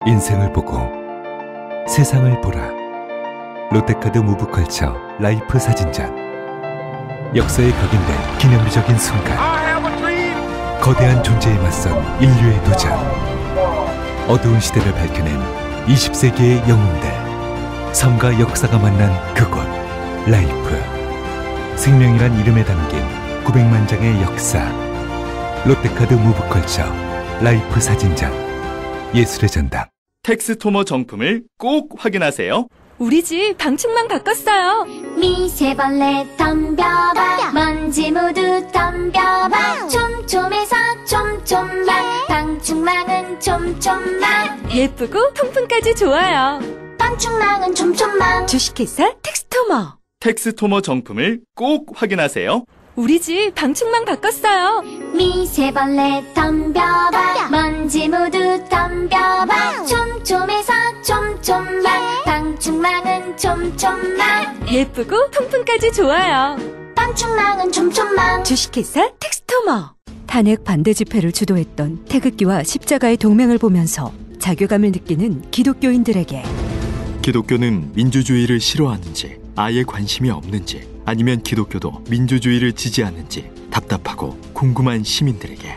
인생을 보고 세상을 보라. 롯데카드 무브컬처 라이프 사진전. 역사에 각인된 기념비적인 순간. 거대한 존재에 맞선 인류의 도전. 어두운 시대를 밝혀낸 20세기의 영웅들. 삶과 역사가 만난 그곳. 라이프. 생명이란 이름에 담긴 900만 장의 역사. 롯데카드 무브컬처 라이프 사진전. 예술의 전당. 텍스토머 정품을 꼭 확인하세요. 우리 집 방충망 바꿨어요. 미세벌레 덤벼봐. 먼지 모두 덤벼봐. 촘촘해서 촘촘만. 방충망은 촘촘만. 예쁘고 통풍까지 좋아요. 방충망은 촘촘만. 주식회사 텍스토머. 텍스토머 정품을 꼭 확인하세요. 우리 집 방충망 바꿨어요. 미세벌레 덤벼봐. 먼지 모두 덤벼봐. 촘촘해서 촘촘만. 방충망은 촘촘만. 예쁘고 통풍까지 좋아요. 방충망은 촘촘만. 주식회사 텍스토머. 탄핵 반대 집회를 주도했던 태극기와 십자가의 동맹을 보면서 자괴감을 느끼는 기독교인들에게 기독교는 민주주의를 싫어하는지 아예 관심이 없는지 아니면 기독교도 민주주의를 지지하는지 답답하고 궁금한 시민들에게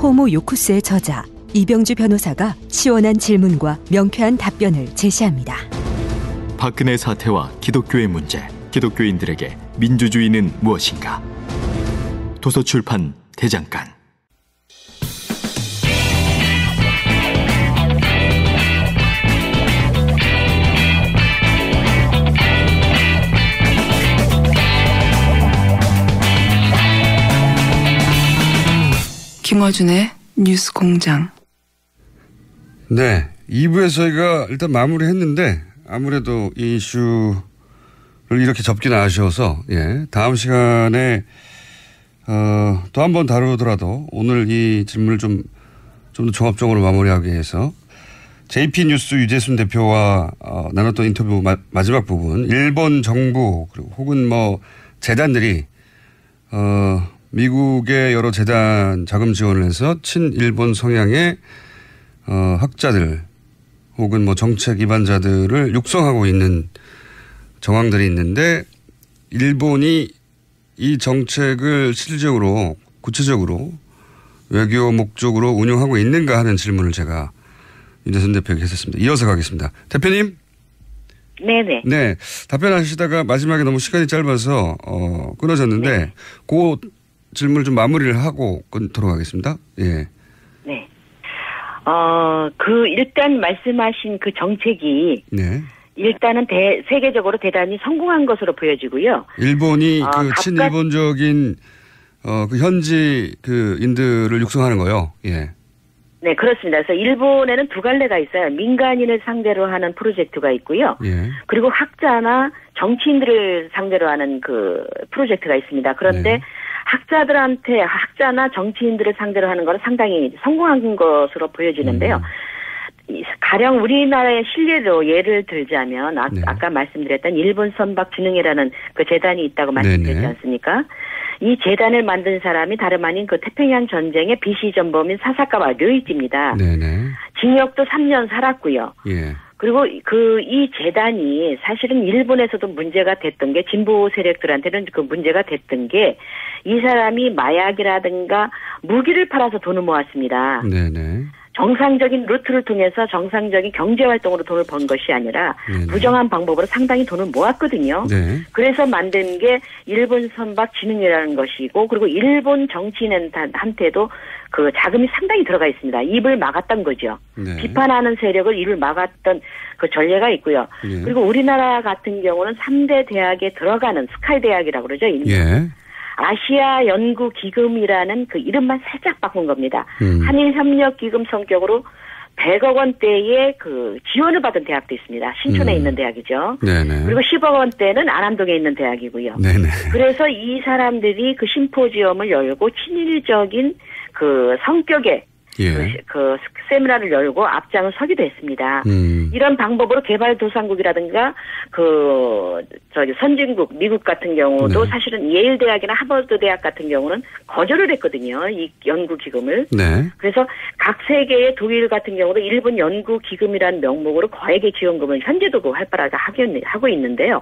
호모 요쿠스의 저자 이병주 변호사가 시원한 질문과 명쾌한 답변을 제시합니다. 박근혜 사태와 기독교의 문제, 기독교인들에게 민주주의는 무엇인가? 도서출판 대장간. 김어준의 뉴스공장. 네, 2부에서 저희가 일단 마무리했는데 아무래도 이 이슈를 이렇게 접기는 아쉬워서 다음 시간에 또 한 번 다루더라도 오늘 이 질문을 좀 더 종합적으로 마무리하기 위해서 JP뉴스 유재순 대표와 나눴던 인터뷰 마지막 부분, 일본 정부 그리고 혹은 뭐 재단들이 미국의 여러 재단 자금 지원을 해서 친일본 성향의 학자들 혹은 뭐 정책 위반자들을 육성하고 있는 정황들이 있는데 일본이 이 정책을 실질적으로 구체적으로 외교 목적으로 운영하고 있는가 하는 질문을 제가 윤재순 대표에게 했었습니다. 이어서 가겠습니다. 대표님. 네네. 네. 답변하시다가 마지막에 너무 시간이 짧아서 끊어졌는데 네. 그 질문을 좀 마무리를 하고 끊도록 하겠습니다. 예. 네. 일단 말씀하신 그 정책이. 네. 일단은 세계적으로 대단히 성공한 것으로 보여지고요. 일본이 친일본적인, 그 현지 인들을 육성하는 거요. 예. 네, 그렇습니다. 그래서 일본에는 두 갈래가 있어요. 민간인을 상대로 하는 프로젝트가 있고요. 예. 그리고 학자나 정치인들을 상대로 하는 그 프로젝트가 있습니다. 그런데 네. 학자나 정치인들을 상대로 하는 건 상당히 성공한 것으로 보여지는데요. 가령 우리나라의 실례로 예를 들자면 네. 아까 말씀드렸던 일본 선박진흥회라는 그 재단이 있다고 말씀드렸지 않습니까? 이 재단을 만든 사람이 다름 아닌 그 태평양 전쟁의 비시 전범인 사사카와 료이치입니다. 네네. 징역도 3년 살았고요. 예. 그리고 이 재단이 사실은 일본에서도 문제가 됐던 게 진보 세력들한테는 그 문제가 됐던 게 이 사람이 마약이라든가 무기를 팔아서 돈을 모았습니다. 네네. 정상적인 루트를 통해서 정상적인 경제활동으로 돈을 번 것이 아니라 네네. 부정한 방법으로 상당히 돈을 모았거든요. 네. 그래서 만든 게 일본 선박진흥회라는 것이고 그리고 일본 정치인한테도 그 자금이 상당히 들어가 있습니다. 입을 막았던 거죠. 네. 비판하는 세력을 입을 막았던 그 전례가 있고요. 네. 그리고 우리나라 같은 경우는 3대 대학에 들어가는 스카이 대학이라고 그러죠. 예. 아시아 연구 기금이라는 그 이름만 살짝 바꾼 겁니다. 한일 협력 기금 성격으로 100억 원대의 그 지원을 받은 대학도 있습니다. 신촌에 있는 대학이죠. 네네. 그리고 10억 원대는 안암동에 있는 대학이고요. 네네. 그래서 이 사람들이 그 심포지엄을 열고 친일적인 그 성격의 그 세미나를 열고 앞장을 서기도 했습니다. 이런 방법으로 개발도상국이라든가 선진국 미국 같은 경우도 네. 사실은 예일 대학이나 하버드 대학 같은 경우는 거절을 했거든요. 이 연구 기금을. 네. 그래서 각 세계의 독일 같은 경우도 일본 연구 기금이라는 명목으로 거액의 지원금을 현재도 활발하게 하고 있는데요.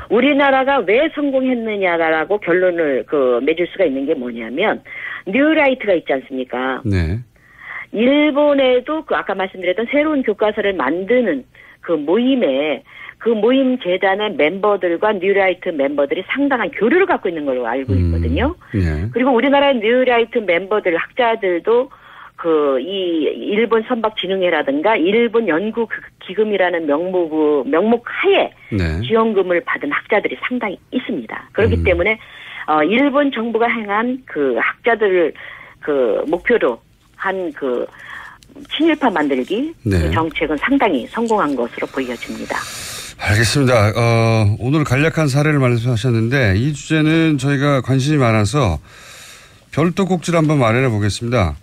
우리나라가 왜 성공했느냐라고 결론을 맺을 수가 있는 게 뭐냐면 뉴라이트가 있지 않습니까? 네. 일본에도 아까 말씀드렸던 새로운 교과서를 만드는 그 모임 재단의 member들과 뉴라이트 멤버들이 상당한 교류를 갖고 있는 걸로 알고 있거든요. 네. 그리고 우리나라 뉴라이트 멤버들, 학자들도 이 일본 선박진흥회라든가 일본 연구기금이라는 명목 하에 네. 지원금을 받은 학자들이 상당히 있습니다. 그렇기 때문에 일본 정부가 행한 학자들을 목표로 한 친일파 만들기 네. 정책은 상당히 성공한 것으로 보여집니다. 알겠습니다. 오늘 간략한 사례를 말씀하셨는데 이 주제는 저희가 관심이 많아서 별도 꼭지를 한번 마련해 보겠습니다.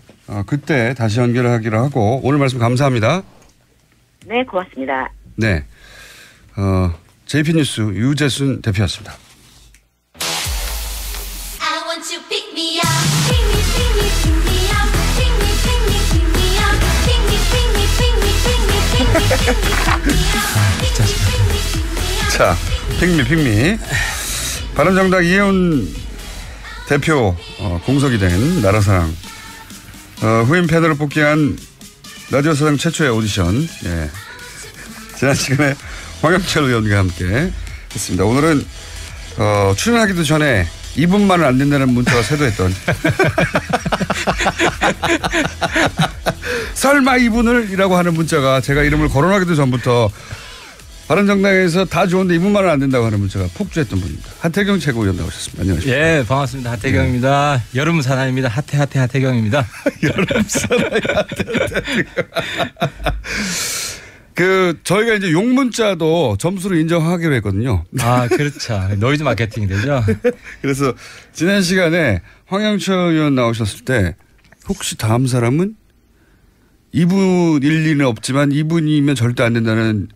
그때 다시 연결을 하기로 하고 오늘 말씀 감사합니다. 네, 고맙습니다. 네. JP뉴스 유재순 대표였습니다. I want you pick me up, pick me, pick me, pick me up, pick me, pick me, pick me up, pick me, pick me, pick me, pick me, pick me, pick me, pick me up. 자, 핑미. 바른정당 이혜훈 대표 공석이 된 나라사랑 후임 패널을 뽑기한 라디오 사상 최초의 오디션. 예. 지난 시간에 황영철 의원과 함께 했습니다. 오늘은 출연하기도 전에 2분만은 안 된다는 문자가 쇄도했던 설마 2분을? 이라고 하는 문자가 제가 이름을 거론하기도 전부터 바른정당에서 다 좋은데 2분만은 안 된다고 하는 문자가 폭주했던 분입니다. 하태경 최고위원 나오셨습니다. 안녕하십니까. 예, 반갑습니다. 하태경입니다. 네. 여름 사나이입니다. 하태경입니다. 여름 사나이 저희가 이제 욕 문자도 점수로 인정하기로 했거든요. 아, 그렇죠. 노이즈 마케팅이 되죠. 그래서 지난 시간에 황영철 의원 나오셨을 때 혹시 다음 사람은 2분 일리는 없지만 2분이면 절대 안 된다는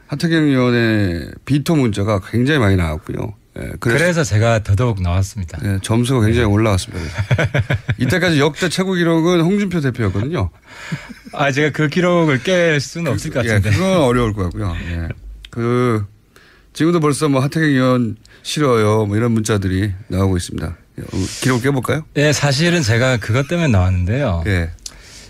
하태경 의원의 비토 문자가 굉장히 많이 나왔고요. 예, 그래서 제가 더더욱 나왔습니다. 예, 점수가 굉장히 올라갔습니다. 이때까지 역대 최고 기록은 홍준표 대표였거든요. 아, 제가 그 기록을 깰 수는 없을 것 같은데. 예, 그건 어려울 것 같고요. 예. 지금도 벌써 하태경 의원 싫어요. 이런 문자들이 나오고 있습니다. 기록 깨볼까요? 예, 사실은 제가 그것 때문에 나왔는데요. 예.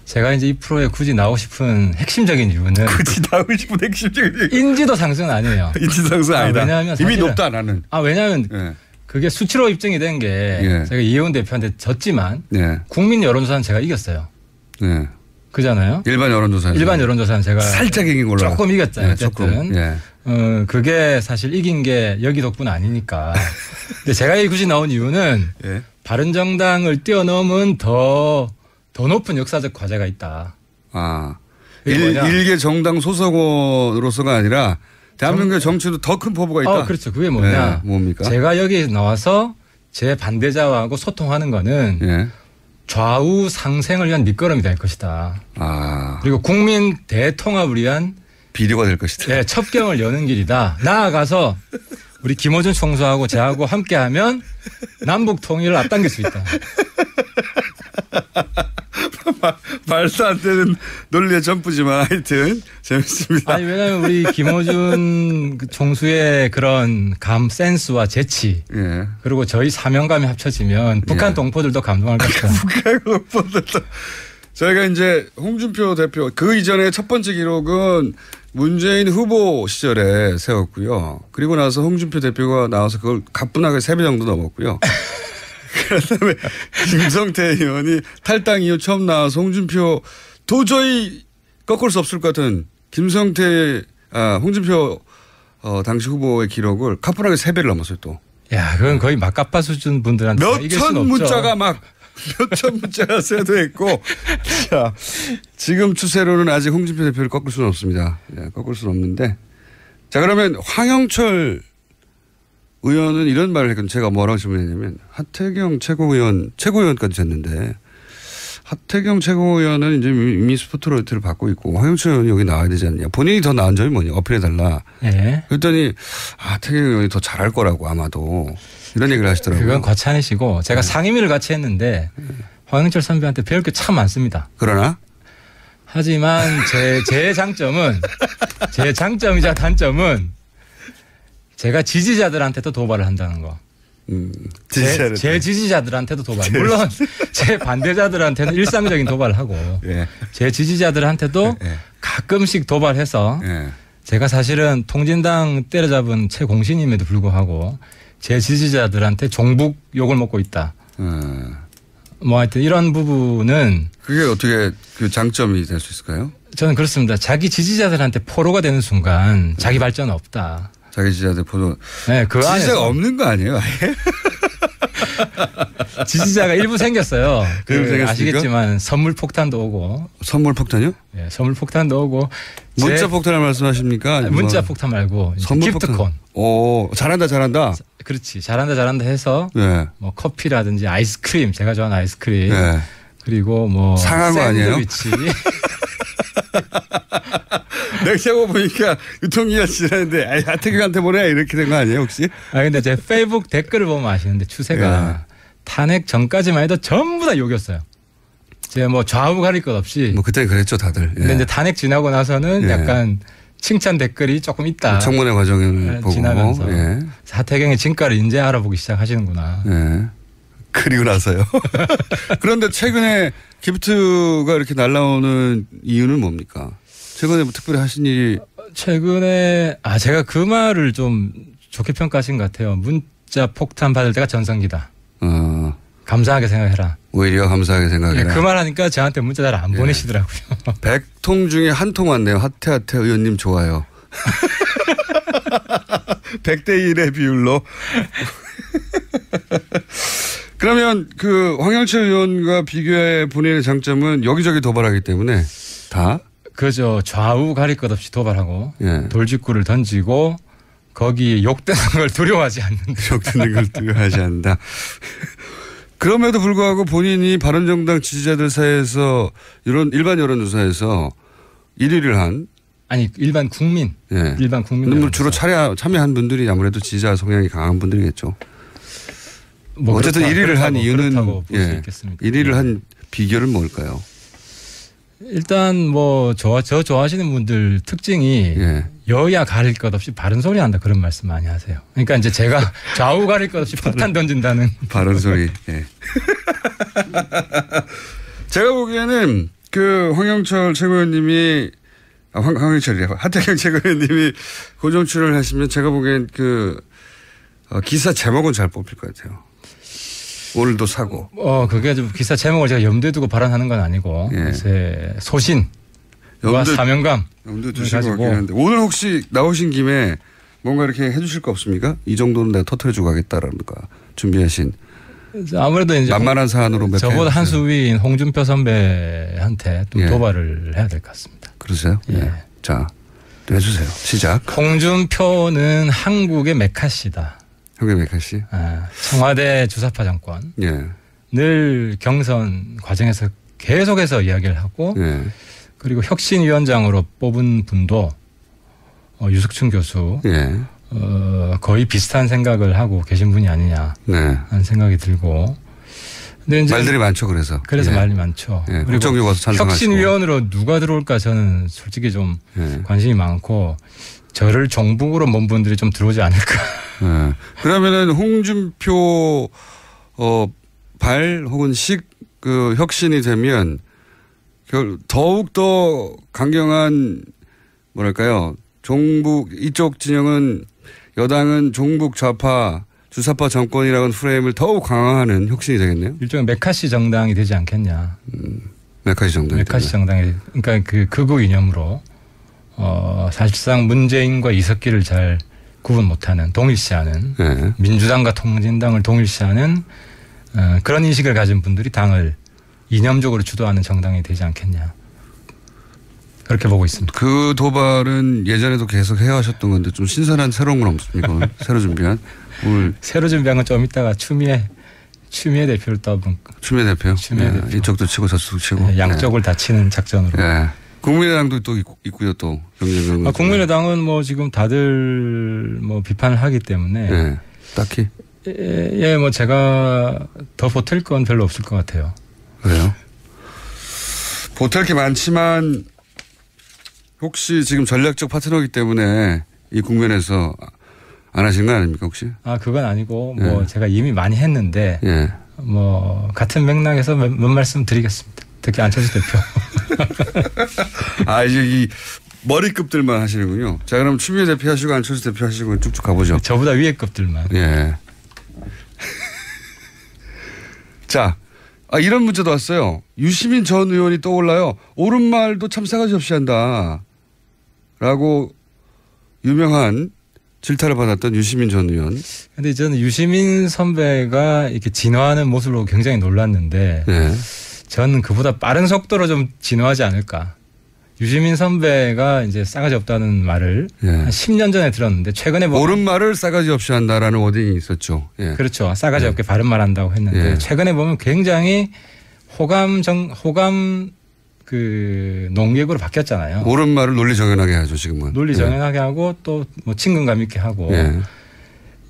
제가 이제 이 프로에 굳이 나오고 싶은 핵심적인 이유는 굳이 나오고 싶은 핵심적인 이유. 인지도 상승은 아니에요. 인지도 상승 아니다. 왜냐하면 이미 높다 나는. 왜냐하면 예. 그게 수치로 입증이 된 게 예. 제가 이혜훈 대표한테 졌지만 예. 국민 여론조사는 제가 이겼어요. 예. 그잖아요. 일반 여론조사는 제가 살짝 이긴 걸로 조금 이겼잖아요. 예, 어쨌든. 예. 그게 사실 이긴 게 여기 덕분 아니니까. 근데 제가 굳이 나온 이유는 예. 바른정당을 뛰어넘은 더 높은 역사적 과제가 있다. 아, 일개 정당 소속원으로서가 아니라 대한민국의 정치도 더 큰 포부가 있다. 그렇죠. 그게 뭐냐? 네, 뭡니까? 제가 여기 나와서 제 반대자하고 소통하는 거는 예. 좌우 상생을 위한 밑거름이 될 것이다. 아. 그리고 국민 대통합을 위한 비료가 될 것이다. 네, 첩경을 여는 길이다. 나아가서 우리 김어준 총수하고 저하고 함께하면 남북 통일을 앞당길 수 있다. 말도 안 되는 논리의 점프지만 하여튼 재밌습니다. 아니 왜냐하면 우리 김어준 총수의 그런 센스와 재치 예. 그리고 저희 사명감이 합쳐지면 북한 동포들도 감동할 것 같아요. 북한 동포들도. 저희가 이제 홍준표 대표 그 이전에 첫 번째 기록은 문재인 후보 시절에 세웠고요. 그리고 나서 홍준표 대표가 나와서 그걸 가뿐하게 3배 정도 넘었고요. 그다음에 김성태 의원이 탈당 이후 처음 나와서 홍준표 도저히 꺾을 수 없을 것 같은 홍준표 당시 후보의 기록을 가뿐하게 3배를 넘었어요 또. 야, 그건 거의 막가빠 수준 분들한테 이길 수는 없죠. 몇천 문자가 쇄도했고 자, 지금 추세로는 아직 홍준표 대표를 꺾을 수는 없습니다. 네, 꺾을 수는 없는데 자 그러면 황영철 의원은 이런 말을 했거든요. 제가 뭐라고 질문했냐면 하태경 최고위원까지 됐는데 하태경 최고위원은 이제 이미 스포트라이트를 받고 있고 황영철 의원이 여기 나와야 되지 않냐. 본인이 더 나은 점이 뭐냐. 어필해달라. 예. 그랬더니 하태경 의원이 더 잘할 거라고 아마도 이런 얘기를 하시더라고요. 그건 과찬이시고 제가 상임위를 같이 했는데 황영철 선배한테 배울 게 참 많습니다. 그러나? 하지만 제 장점이자 단점은 제가 지지자들한테도 도발을 한다는 거. 제 지지자들한테도 도발. 물론 제 반대자들한테는 일상적인 도발을 하고 예. 제 지지자들한테도 가끔씩 도발해서 제가 사실은 통진당 때려잡은 최공신임에도 불구하고 제 지지자들한테 종북 욕을 먹고 있다. 뭐 하여튼 이런 부분은 그게 어떻게 그 장점이 될 수 있을까요? 저는 그렇습니다. 자기 지지자들한테 포로가 되는 순간 자기 발전은 없다. 자기 지지자들 포로. 네, 그 지지자가 안에서 없는 거 아니에요? 아예? 지지자가 일부 생겼어요. 아시겠지만 선물 폭탄도 오고. 선물 폭탄이요? 네, 선물 폭탄도 오고. 문자 폭탄을 말씀하십니까? 문자 폭탄 말고 선물 기프트콘. 폭탄. 오, 잘한다. 그렇지. 잘한다 해서 네. 뭐 커피라든지 아이스크림, 제가 좋아하는 아이스크림. 네. 그리고 뭐 상한 거 아니에요? 샌드위치. 내가 세고 보니까 유통기한 지났는데 하태경한테 보내 이렇게 된 거 아니에요 혹시? 근데 제 페이북 댓글을 보면 아시는데 추세가 탄핵 전까지만 해도 전부 다 욕이었어요. 제가 뭐 좌우 가릴 것 없이. 뭐 그때 그랬죠 다들. 근데 이제 탄핵 지나고 나서는 약간 칭찬 댓글이 조금 있다. 청문회 과정을 보고 지나면서 하태경의 진가를 이제 알아보기 시작하시는구나. 그리고 나서요. 그런데 최근에 기프트가 이렇게 날라오는 이유는 뭡니까? 최근에 뭐 특별히 하신 일이. 최근에 제가 그 말을 좀 좋게 평가하신 것 같아요. 문자 폭탄 받을 때가 전성기다. 감사하게 생각해라. 오히려 감사하게 생각해라. 그 말 하니까 저한테 문자 잘 안 보내시더라고요. 100통 중에 한 통 왔네요. 하태 의원님 좋아요. 100대 1의 비율로. 그러면 그 황영철 의원과 비교해 본인의 장점은 여기저기 도발하기 때문에 다. 그죠. 좌우 가릴 것 없이 도발하고 돌직구를 던지고 거기 욕되는 걸 두려워하지 않는다. 욕되는 걸 두려워하지 않는다. 그럼에도 불구하고 본인이 바른정당 지지자들 사이에서 이런 일반 여론조사에서 1위를 한. 아니 일반 국민. 일반 국민. 뭐 주로 참여한 분들이 아무래도 지지자 성향이 강한 분들이겠죠. 뭐 어쨌든 1위를 한 이유는 1위를 한 비결은 뭘까요? 일단 뭐 저 좋아하시는 분들 특징이 여야 가릴 것 없이 바른 소리 한다 그런 말씀 많이 하세요. 그러니까 이제 제가 좌우 가릴 것 없이 폭탄 던진다는 바른 소리. 제가 보기에는 그 황영철 최고위원님이 황영철이래요. 하태경 최고위원님이 고정 출연을 하시면 제가 보기엔 그 기사 제목은 잘 뽑힐 것 같아요. 오늘도 사고. 그게 좀 기사 제목을 제가 염두에 두고 발언하는 건 아니고 제 소신과 사명감 염두에 두실 것 같긴 한데 오늘 혹시 나오신 김에 뭔가 이렇게 해주실 거 없습니까? 이 정도는 내가 터뜨려주고 가겠다라는 거 준비하신. 아무래도 이제 만만한 사안으로 몇 저보다 한 수 위인 홍준표 선배한테 좀 도발을 해야 될 것 같습니다. 그러세요? 자, 해주세요. 시작. 홍준표는 한국의 메카시다. 한국의 메카시? 청와대 주사파 정권. 늘 경선 과정에서 계속해서 이야기를 하고 그리고 혁신위원장으로 뽑은 분도 유석춘 교수 거의 비슷한 생각을 하고 계신 분이 아니냐 하는 생각이 들고. 근데 이제 말들이 많죠. 그래서 말이 많죠. 그리고 혁신위원으로 누가 들어올까 저는 솔직히 좀 관심이 많고 저를 종북으로 먼 분들이 좀 들어오지 않을까. 그러면은 홍준표 발 혹은 그 혁신이 되면 더욱 더 강경한 뭐랄까요 종북 이쪽 진영은 여당은 종북 좌파 주사파 정권이라는 프레임을 더욱 강화하는 혁신이 되겠네요. 일종의 메카시 정당이 되지 않겠냐. 메카시 정당. 메카시 정당이 그러니까 그 극우 이념으로 사실상 문재인과 이석기를 잘 구분 못하는 동일시하는 민주당과 통진당을 동일시하는 그런 인식을 가진 분들이 당을 이념적으로 주도하는 정당이 되지 않겠냐. 그렇게 보고 있습니다. 그 도발은 예전에도 계속 해왔었던 건데 좀 신선한 새로운 건 없습니까? 새로 준비한? 새로 준비한 건 좀 이따가 추미애 추미애 대표를 떠본. 추미애 대표. 추미애 대표. 이쪽도 치고 저쪽도 치고. 네, 양쪽을 다 치는 작전으로. 네. 국민의당도 또 있고요, 또. 국민의당은 뭐 지금 다들 뭐 비판을 하기 때문에. 네. 딱히. 예, 뭐 제가 더 보탤 건 별로 없을 것 같아요. 그래요? 보탤 게 많지만 혹시 지금 전략적 파트너이기 때문에 이 국면에서 안 하신 거 아닙니까 혹시? 그건 아니고 뭐 제가 이미 많이 했는데 뭐 같은 맥락에서 몇 말씀 드리겠습니다. 특히 안철수 대표. 이제 이 머리급들만 하시는군요. 자, 그럼 추미애 대표 하시고 안철수 대표 하시고 쭉쭉 가보죠. 저보다 위에 급들만. 예. 자, 이런 문제도 왔어요. 유시민 전 의원이 떠올라요. 옳은 말도 참 싸가지 없이 한다. 라고 유명한 질타를 받았던 유시민 전 의원. 근데 저는 유시민 선배가 이렇게 진화하는 모습으로 굉장히 놀랐는데 저는 그보다 빠른 속도로 좀 진화하지 않을까. 유시민 선배가 이제 싸가지 없다는 말을 한 10년 전에 들었는데 최근에 보면 옳은 말을 싸가지 없이 한다라는 워딩이 있었죠. 그렇죠. 싸가지 없게 바른 말 한다고 했는데 최근에 보면 굉장히 호감 그 농객으로 바뀌었잖아요. 옳은 말을 논리정연하게 하죠, 지금은. 논리정연하게 하고 또 뭐 친근감 있게 하고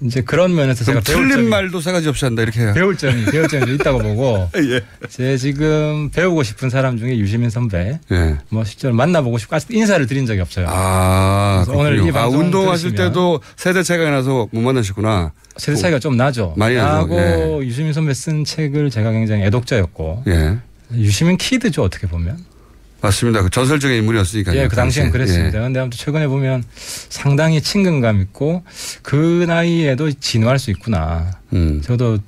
이제 그런 면에서 제가 틀린 말도 싸가지 없이 한다 이렇게 배울 점이 있다고 보고 제 지금 배우고 싶은 사람 중에 유시민 선배 뭐 실제로 만나보고 싶고 아직 인사를 드린 적이 없어요. 오늘 이 방송 운동하실 때도 세대 차이가 나서 못 만나셨구나. 세대 차이가 좀 나죠. 많이 나죠. 유시민 선배 쓴 책을 제가 굉장히 애독자였고 유시민 키드죠 어떻게 보면. 맞습니다. 그 전설적인 인물이었으니까요. 그 당시엔 그랬습니다. 그런데 아무튼 최근에 보면 상당히 친근감 있고 그 나이에도 진화할 수 있구나. 저도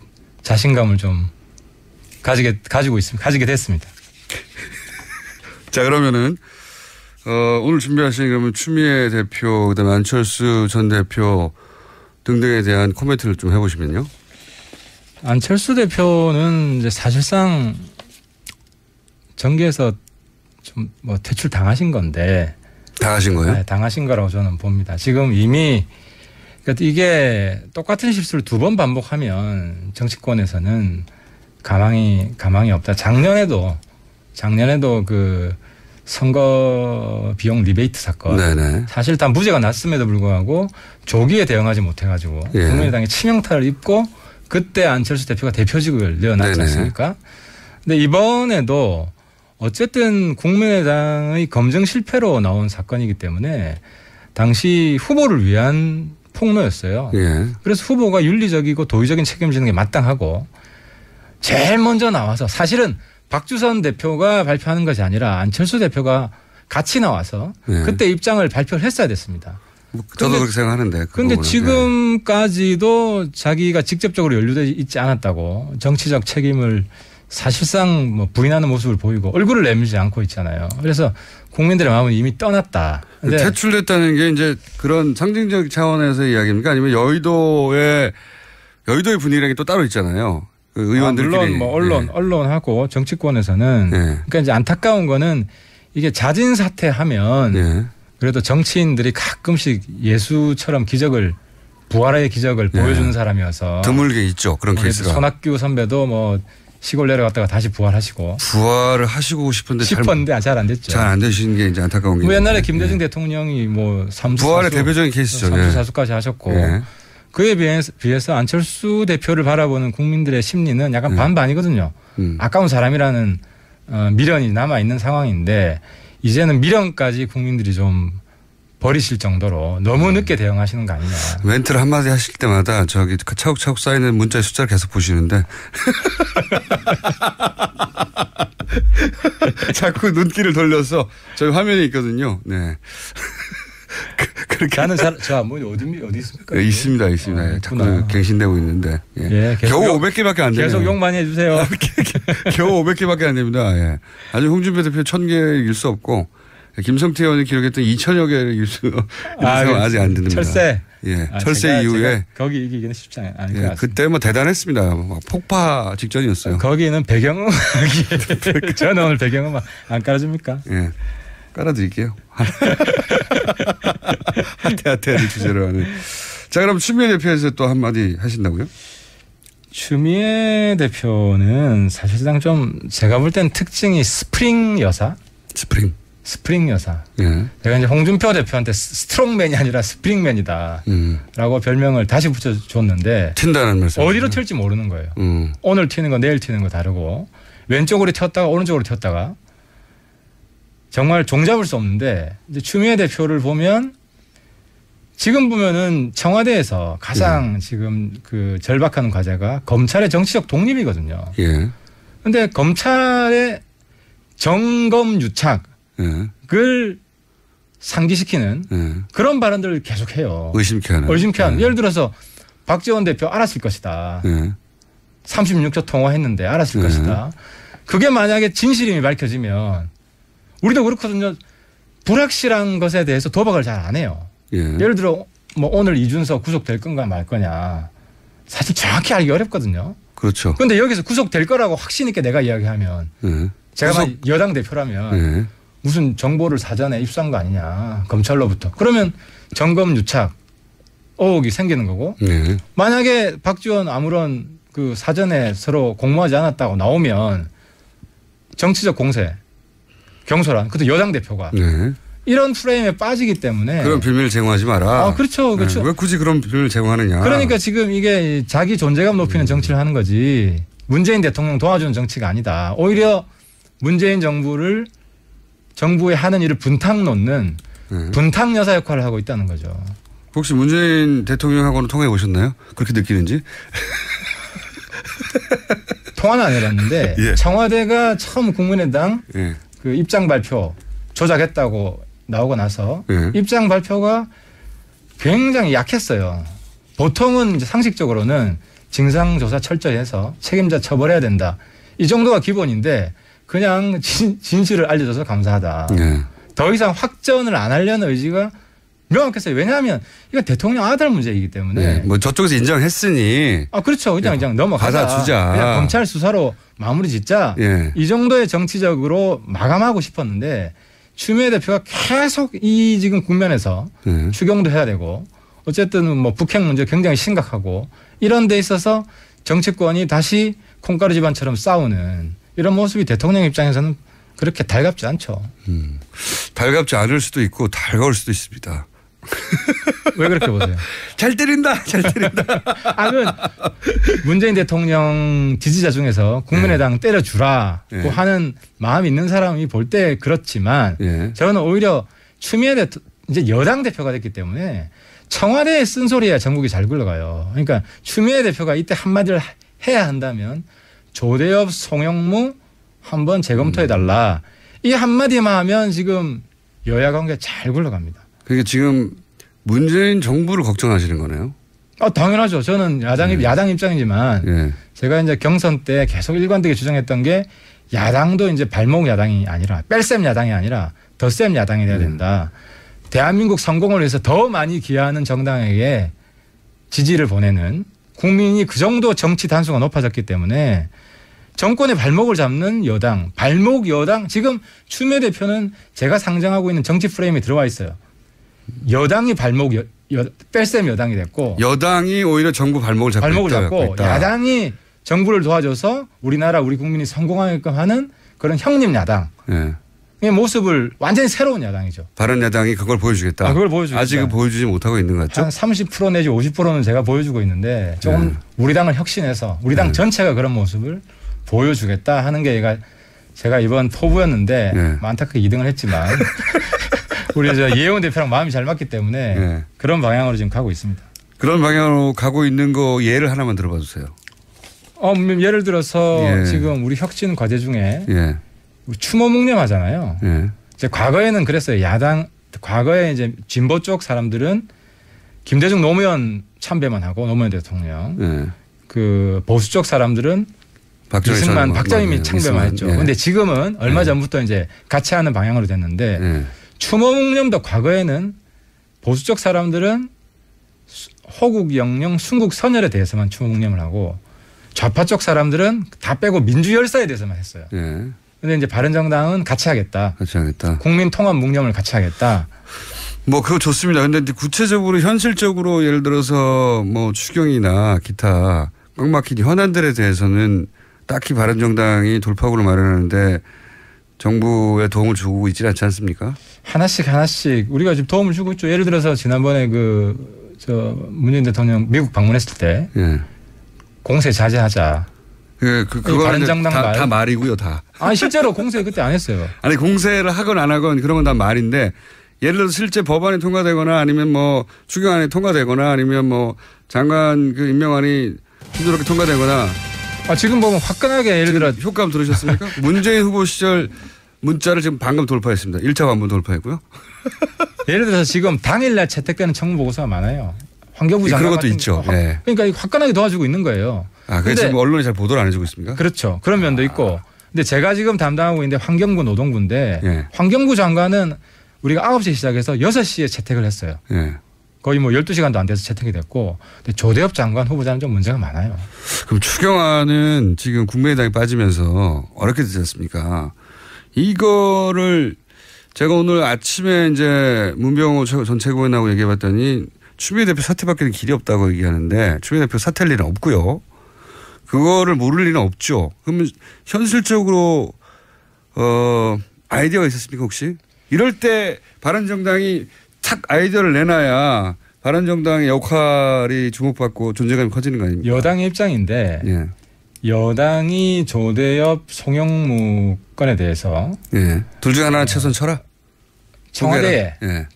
자신감을 좀 가지게 됐습니다. 자, 그러면은 오늘 준비하신 그러면 추미애 대표, 그다음에 안철수 전 대표 등등에 대한 코멘트를 좀 해보시면요. 안철수 대표는 이제 사실상 정계에서 좀 뭐 퇴출 당하신 건데. 당하신 거예요? 네, 당하신 거라고 저는 봅니다. 지금 이미 그러니까 이게 똑같은 실수를 2번 반복하면 정치권에서는 가망이 없다. 작년에도 그 선거 비용 리베이트 사건 사실 다 무죄가 났음에도 불구하고 조기에 대응하지 못해가지고 국민의당이 치명타를 입고 그때 안철수 대표가 대표직을 내어놨지 않습니까? 근데 이번에도 어쨌든 국민의당의 검증 실패로 나온 사건이기 때문에 당시 후보를 위한 폭로였어요. 그래서 후보가 윤리적이고 도의적인 책임지는 게 마땅하고 제일 먼저 나와서 사실은 박주선 대표가 발표하는 것이 아니라 안철수 대표가 같이 나와서 그때 입장을 발표를 했어야 됐습니다. 저도 그렇게 생각하는데. 그런데 지금까지도 자기가 직접적으로 연루되어 있지 않았다고 정치적 책임을 사실상 뭐 부인하는 모습을 보이고 얼굴을 내밀지 않고 있잖아요. 그래서 국민들의 마음은 이미 떠났다. 퇴출됐다는 게 이제 그런 상징적 차원에서의 이야기입니까? 아니면 여의도의 분위기라는 게 또 따로 있잖아요. 그 의원들끼리. 물론 뭐 언론하고 정치권에서는 그러니까 이제 안타까운 거는 이게 자진 사퇴하면 그래도 정치인들이 가끔씩 예수처럼 부활의 기적을 보여주는 사람이어서 드물게 있죠. 그런 케이스가. 손학규 선배도 뭐 시골 내려갔다가 다시 부활하시고. 부활을 하시고 싶은데 잘 안 됐죠. 잘 안 되신 게 이제 안타까운 게. 뭐 옛날에 김대중 대통령이 뭐 부활의 대표적인 케이스죠. 삼수사수까지 하셨고. 그에 비해서 안철수 대표를 바라보는 국민들의 심리는 약간 반반이거든요. 아까운 사람이라는 미련이 남아있는 상황인데 이제는 미련까지 국민들이 좀 버리실 정도로 너무 늦게 대응하시는 거 아니냐. 멘트를 한마디 하실 때마다 저기 차곡차곡 쌓이는 문자의 숫자를 계속 보시는데 자꾸 눈길을 돌려서 저희 화면에 있거든요. 네. 그렇게. 나는 뭐 어디 있습니까? 네, 있습니다. 자꾸 갱신되고 있는데. 겨우 500개밖에 안 되네요. 계속 욕 많이 해주세요. 겨우 500개밖에 안 됩니다. 아직 홍준표 대표 1000개 일 수 없고 김성태 의원이 기록했던 2000여 개를 일 수 아직 안 됩니다. 철새. 철새 이후에 거기 이기기는 쉽지 않아요. 그때 뭐 대단했습니다. 폭파 직전이었어요. 거기는 배경음악이 저는 오늘 배경음악 안 깔아줍니까? 깔아드릴게요. 하태하태를 주제로 하는. 자, 그럼 추미애 대표에서 또 한마디 하신다고요? 추미애 대표는 사실상 좀 제가 볼 땐 특징이 스프링 여사. 스프링 여사. 예. 제가 이제 홍준표 대표한테 스트롱맨이 아니라 스프링맨이다. 라고 별명을 다시 붙여줬는데. 튄다는 말씀. 어디로 튈지 모르는 거예요. 오늘 튀는 거 내일 튀는 거 다르고. 왼쪽으로 튀었다가 오른쪽으로 튀었다가. 정말 종잡을 수 없는데 이제 추미애 대표를 보면 지금 보면은 청와대에서 가장 지금 그 절박한 과제가 검찰의 정치적 독립이거든요. 예. 근데 검찰의 정검 유착을 상기시키는 그런 발언들을 계속해요. 의심케 하는. 예를 들어서 박지원 대표 알았을 것이다. 36초 통화했는데 알았을 것이다. 그게 만약에 진실임이 밝혀지면 우리도 그렇거든요. 불확실한 것에 대해서 도박을 잘 안 해요. 예를 들어 뭐 오늘 이준석 구속될 건가 말 거냐. 사실 정확히 알기 어렵거든요. 그렇죠. 그런데 여기서 구속될 거라고 확신 있게 내가 이야기하면 제가 여당 대표라면 무슨 정보를 사전에 입수한 거 아니냐. 검찰로부터. 그러면 정검 유착 의혹이 생기는 거고 만약에 박지원 아무런 그 사전에 서로 공모하지 않았다고 나오면 정치적 공세 경솔한 그것도 여당 대표가 이런 프레임에 빠지기 때문에 그런 비밀을 제공하지 마라. 그렇죠. 왜 굳이 그런 비밀을 제공하느냐. 그러니까 지금 이게 자기 존재감 높이는 정치를 하는 거지 문재인 대통령 도와주는 정치가 아니다. 오히려 문재인 정부에 하는 일을 분탕 놓는 분탕 여사 역할을 하고 있다는 거죠. 혹시 문재인 대통령하고는 통화해 보셨나요? 그렇게 느끼는지? 통화는 안 해봤는데 예. 청와대가 처음 국민의당 그 입장 발표 조작했다고 나오고 나서 입장 발표가 굉장히 약했어요. 보통은 이제 상식적으로는 진상조사 철저히 해서 책임자 처벌해야 된다. 이 정도가 기본인데 그냥 진실을 알려줘서 감사하다. 더 이상 확전을 안 하려는 의지가 명확했어요. 왜냐하면 이건 대통령 아들 문제이기 때문에. 뭐 저쪽에서 인정했으니. 그렇죠. 그냥 넘어가자. 가사 주자. 그냥 검찰 수사로 마무리 짓자. 이 정도의 정치적으로 마감하고 싶었는데 추미애 대표가 계속 이 지금 국면에서 추경도 해야 되고 어쨌든 뭐 북핵 문제 굉장히 심각하고 이런 데 있어서 정치권이 다시 콩가루 집안처럼 싸우는 이런 모습이 대통령 입장에서는 그렇게 달갑지 않죠. 달갑지 않을 수도 있고 달가울 수도 있습니다. 왜 그렇게 보세요? 잘 때린다. 그러면 문재인 대통령 지지자 중에서 국민의당 때려주라고 하는 마음이 있는 사람이 볼 때 그렇지만 저는 오히려 추미애 이제 여당 대표가 됐기 때문에 청와대에 쓴소리야 전국이 잘 굴러가요. 그러니까 추미애 대표가 이때 한마디를 해야 한다면 조대엽, 송영무 한번 재검토해달라. 이 한마디만 하면 지금 여야 관계 잘 굴러갑니다. 그게 지금 문재인 정부를 걱정하시는 거네요? 당연하죠. 저는 야당 입장이지만 제가 이제 경선 때 계속 일관되게 주장했던 게 야당도 이제 발목 야당이 아니라 뺄셈 야당이 아니라 덧셈 야당이 돼야 된다. 대한민국 성공을 위해서 더 많이 기여하는 정당에게 지지를 보내는 국민이 그 정도 정치 단수가 높아졌기 때문에 정권의 발목을 잡는 여당, 발목 여당. 지금 추미애 대표는 제가 상정하고 있는 정치 프레임에 들어와 있어요. 여당이 발목 뺄셈 여당이 됐고 여당이 오히려 정부 발목을 잡고 있다. 야당이 정부를 도와줘서 우리나라 우리 국민이 성공하게끔 하는 그런 형님 야당. 이 모습을 완전히 새로운 야당이죠. 바른 야당이 그걸 보여주겠다. 그걸 보여주겠다. 아직은 보여주지 못하고 있는 것 같죠? 한 30% 내지 50%는 제가 보여주고 있는데 조금 우리 당을 혁신해서 우리 당 전체가 그런 모습을 보여주겠다 하는 게 제가 이번 포부였는데 안타깝게 2등을 했지만 우리 예원 대표랑 마음이 잘 맞기 때문에 그런 방향으로 지금 가고 있습니다. 그런 방향으로 가고 있는 거 예를 하나만 들어봐 주세요. 예를 들어서 지금 우리 혁신 과제 중에 추모 묵념하잖아요. 이제 과거에는 그랬어요. 과거에 이제 진보 쪽 사람들은 김대중 노무현 참배만 하고 노무현 대통령. 그 보수 쪽 사람들은 이승만, 박정희 참배만 했죠. 그런데 지금은 얼마 전부터 이제 같이 하는 방향으로 됐는데 추모 묵념도 과거에는 보수 쪽 사람들은 호국 영령, 순국 선열에 대해서만 추모 묵념을 하고 좌파 쪽 사람들은 다 빼고 민주 열사에 대해서만 했어요. 그런데 이제 바른정당은 같이 하겠다. 국민 통합 묵념을 같이 하겠다. 뭐 그거 좋습니다. 그런데 구체적으로 현실적으로 예를 들어서 뭐 추경이나 기타 꽉 막힌 현안들에 대해서는 딱히 바른정당이 돌파구를 마련하는데 정부의 도움을 주고 있지 않지 않습니까? 하나씩 우리가 지금 도움을 주고 있죠. 예를 들어서 지난번에 문재인 대통령 미국 방문했을 때 예. 공세 자제하자. 그거 바른정당 다 말이고요, 다. 아니 실제로 공세 그때 안 했어요. 아니 공세를 하건 안 하건 그런 건 다 말인데 예를 들어서 실제 법안이 통과되거나 아니면 뭐 추경안이 통과되거나 아니면 뭐 장관 그 임명안이 순조롭게 통과되거나. 지금 보면 화끈하게 예를 들어 효과음 들으셨습니까? 문재인 후보 시절 문자를 지금 방금 돌파했습니다. 1차 관문 돌파했고요. 예를 들어서 지금 당일날 채택되는 청문 보고서가 많아요. 환경부 장관 그런 것도 있죠. 네. 그러니까 화끈하게 도와주고 있는 거예요. 그래서 지금 언론이 잘 보도를 안 해주고 있습니까? 그렇죠. 그런 면도 있고. 근데 제가 지금 담당하고 있는데 환경부 노동부인데 네. 환경부 장관은 우리가 9시에 시작해서 6시에 채택을 했어요. 네. 거의 뭐 12시간도 안 돼서 채택이 됐고. 근데 조대엽 장관 후보자는 좀 문제가 많아요. 그럼 추경안은 지금 국민의당이 빠지면서 어렵게 되지 않습니까? 이거를 제가 오늘 아침에 이제 문병호 전 최고위원하고 얘기해 봤더니 추미애 대표 사퇴밖에는 길이 없다고 얘기하는데 추미애 대표 사퇴할 일은 없고요. 그거를 모를 일은 없죠. 그러면 현실적으로 아이디어가 있었습니까 혹시? 이럴 때 바른정당이 착 아이디어를 내놔야 바른정당의 역할이 주목받고 존재감이 커지는 거 아닙니까? 여당의 입장인데 예. 여당이 조대엽 송영무 건에 대해서 예. 둘 중에 하나는 최선 쳐라.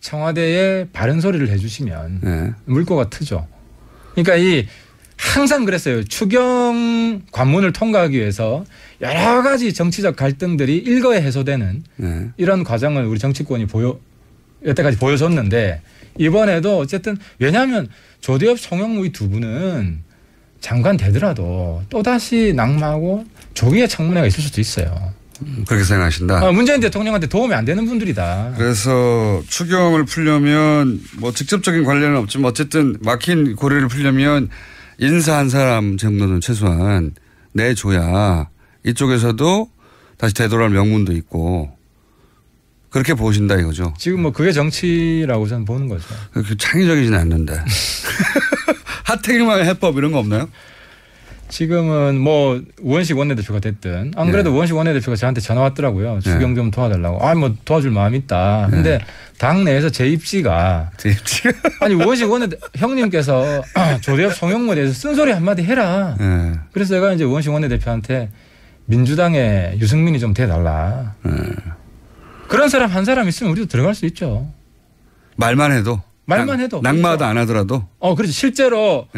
청와대에 바른 소리를 해주시면 물꼬가 트죠. 그러니까 항상 그랬어요. 추경 관문을 통과하기 위해서 여러 가지 정치적 갈등들이 일거에 해소되는 이런 과정을 우리 정치권이 여태까지 보여줬는데 이번에도 어쨌든 왜냐하면 조대엽 송영무 이 두 분은 장관 되더라도 또다시 낙마하고 조기의 청문회가 있을 수도 있어요. 그렇게 생각하신다. 문재인 대통령한테 도움이 안 되는 분들이다. 그래서 추경을 풀려면 뭐 직접적인 관련은 없지만 어쨌든 막힌 고리를 풀려면 인사 한 사람 정도는 최소한 내줘야 이쪽에서도 다시 되돌아올 명분도 있고 그렇게 보신다 이거죠. 지금 뭐 그게 정치라고 저는 보는 거죠. 창의적이지는 않는데. 하태경만의 해법 이런 거 없나요? 지금은 뭐 우원식 원내대표가 됐든 안 그래도 우원식 원내대표가 저한테 전화 왔더라고요. 추경 좀 도와달라고. 뭐 도와줄 마음 있다. 근데 당내에서 제 입지가 아니 우원식 형님께서 조대엽 송영무에 대해서 쓴소리 한마디 해라. 그래서 제가 이제 우원식 원내대표한테 민주당에 유승민이 좀 돼달라. 그런 사람 한 사람 있으면 우리도 들어갈 수 있죠. 말만 해도. 낙마도 그렇죠. 안 하더라도. 그렇지. 실제로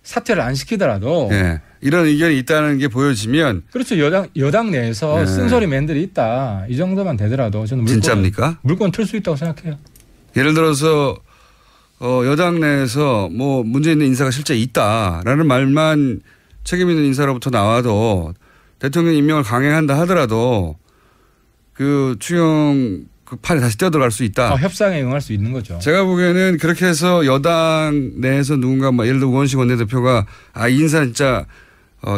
사퇴를 안 시키더라도. 이런 의견이 있다는 게 보여지면. 그렇죠. 여당 내에서 쓴소리맨들이 있다. 이 정도만 되더라도 저는 진짜입니까? 물건 틀 수 있다고 생각해요. 예를 들어서 여당 내에서 뭐 문제 있는 인사가 실제 있다라는 말만 책임 있는 인사로부터 나와도 대통령 임명을 강행한다 하더라도 그 추경 그 판에 다시 뛰어들어갈 수 있다. 협상에 응할 수 있는 거죠. 제가 보기에는 그렇게 해서 여당 내에서 누군가 예를 들어 우원식 원내대표가 이 인사 진짜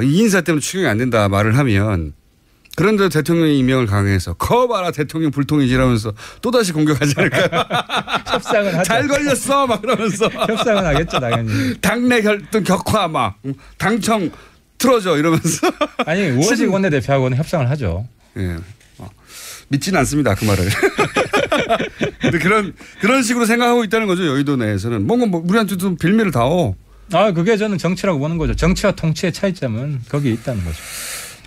이 인사 때문에 추경이 안 된다 말을 하면 그런데 대통령이 임명을 강행해서 봐라 대통령 불통이지 이러면서 또다시 공격하지 않을까요? 협상은 하죠. 잘 걸렸어 막 그러면서. 협상은 하겠죠 당연히. 당내 결등 격화 막 당청 틀어져 이러면서. 아니 우원식 원내대표하고는 협상을 하죠. 예. 믿지는 않습니다. 그 말을. 근데 그런 식으로 생각하고 있다는 거죠. 여의도 내에서는. 뭔가 우리한테 좀 빌미를 다오. 그게 저는 정치라고 보는 거죠. 정치와 통치의 차이점은 거기에 있다는 거죠.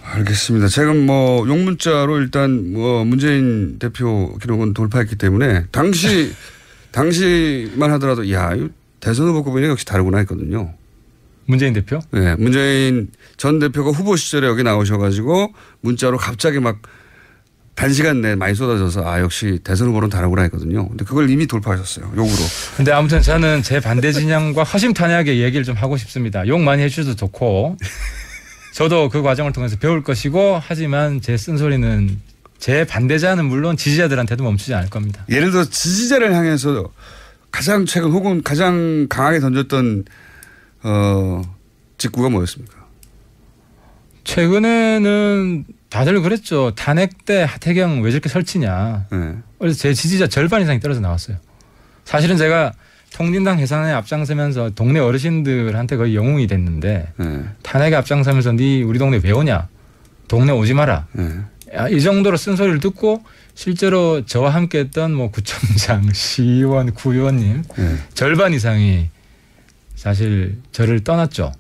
알겠습니다. 제가 뭐 용문자로 일단 뭐 문재인 대표 기록은 돌파했기 때문에 당시만 하더라도 대선 후보급이 역시 다르구나 했거든요. 문재인 대표? 네. 문재인 전 대표가 후보 시절에 여기 나오셔가지고 문자로 갑자기 막 단시간 내에 많이 쏟아져서 역시 대선 후보는 다르구나 했거든요. 근데 그걸 이미 돌파하셨어요. 욕으로. 근데 아무튼 저는 제 반대 진영과 허심탄회하게 얘기를 좀 하고 싶습니다. 욕 많이 해주셔도 좋고 저도 그 과정을 통해서 배울 것이고 하지만 제 쓴소리는 제 반대자는 물론 지지자들한테도 멈추지 않을 겁니다. 예를 들어 지지자를 향해서 가장 최근 혹은 가장 강하게 던졌던 직구가 뭐였습니까? 최근에는 다들 그랬죠. 탄핵 때 하태경 왜 저렇게 설치냐. 그래서 제 지지자 절반 이상이 떨어져 나왔어요. 사실은 제가 통진당 해산에 앞장서면서 동네 어르신들한테 거의 영웅이 됐는데 탄핵에 앞장서면서 네 우리 동네 왜 오냐? 동네 오지 마라. 이 정도로 쓴소리를 듣고 실제로 저와 함께했던 뭐 구청장, 시의원, 구의원님 절반 이상이 사실 저를 떠났죠.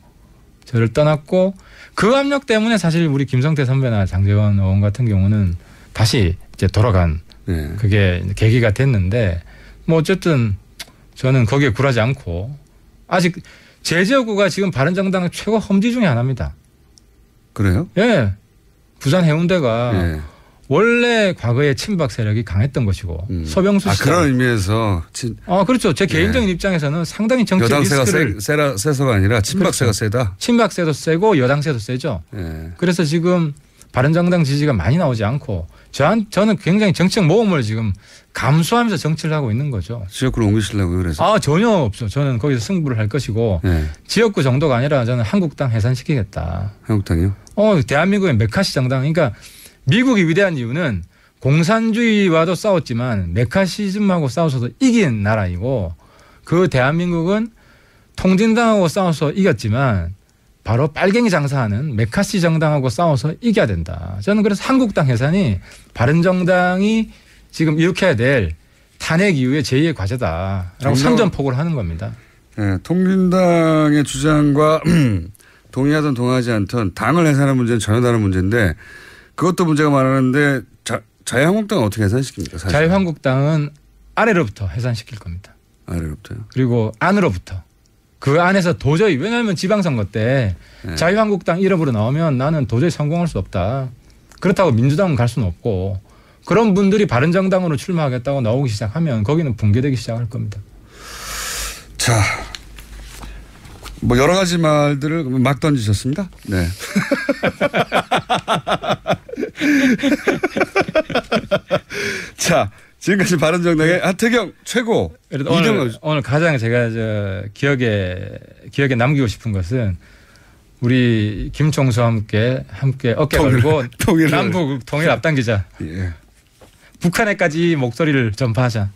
저를 떠났고 그 압력 때문에 사실 우리 김성태 선배나 장제원 의원 같은 경우는 다시 이제 돌아간 그게 계기가 됐는데 뭐 어쨌든 저는 거기에 굴하지 않고 아직 제 지역구가 지금 바른정당 최고 험지 중에 하나입니다. 그래요? 예. 부산 해운대가 원래 과거에 친박 세력이 강했던 것이고 서병수 씨. 그런 의미에서. 그렇죠. 제 개인적인 입장에서는 상당히 정치 리스크를. 세서가 아니라 친박세가 세다. 친박세도 세고 여당세도 세죠. 그래서 지금 바른정당 지지가 많이 나오지 않고 저는 굉장히 정책 모험을 지금 감수하면서 정치를 하고 있는 거죠. 지역구를 옮기시려고요, 그래서? 전혀 없어. 저는 거기서 승부를 할 것이고 지역구 정도가 아니라 저는 한국당 해산시키겠다. 한국당이요? 대한민국의 메카시 정당. 그러니까 미국이 위대한 이유는 공산주의와도 싸웠지만 메카시즘하고 싸워서도 이긴 나라이고 그 대한민국은 통진당하고 싸워서 이겼지만 바로 빨갱이 장사하는 메카시 정당하고 싸워서 이겨야 된다. 저는 그래서 한국당 해산이 바른정당이 지금 일으켜야 될 탄핵 이후의 제2의 과제다라고 선전포고를 하는 겁니다. 네, 통진당의 주장과 동의하든 동의하지 않든 당을 해산하는 문제는 전혀 다른 문제인데 그것도 문제가 많았는데 자유한국당은 어떻게 해산시킵니까? 사실. 자유한국당은 아래로부터 해산시킬 겁니다. 아래로부터요? 그리고 안으로부터. 그 안에서 도저히 왜냐하면 지방선거 때 자유한국당 이름으로 나오면 나는 도저히 성공할 수 없다. 그렇다고 민주당은 갈 수는 없고 그런 분들이 바른정당으로 출마하겠다고 나오기 시작하면 거기는 붕괴되기 시작할 겁니다. 자, 뭐 여러 가지 말들을 막 던지셨습니다. 네. 자, 지금까지 바른정당의 하태경 최고. 오늘 가장 제가 기억에 남기고 싶은 것은 우리 김총수와 함께 어깨 걸고 남북 통일 앞당기자. 북한에까지 목소리를 전파하자.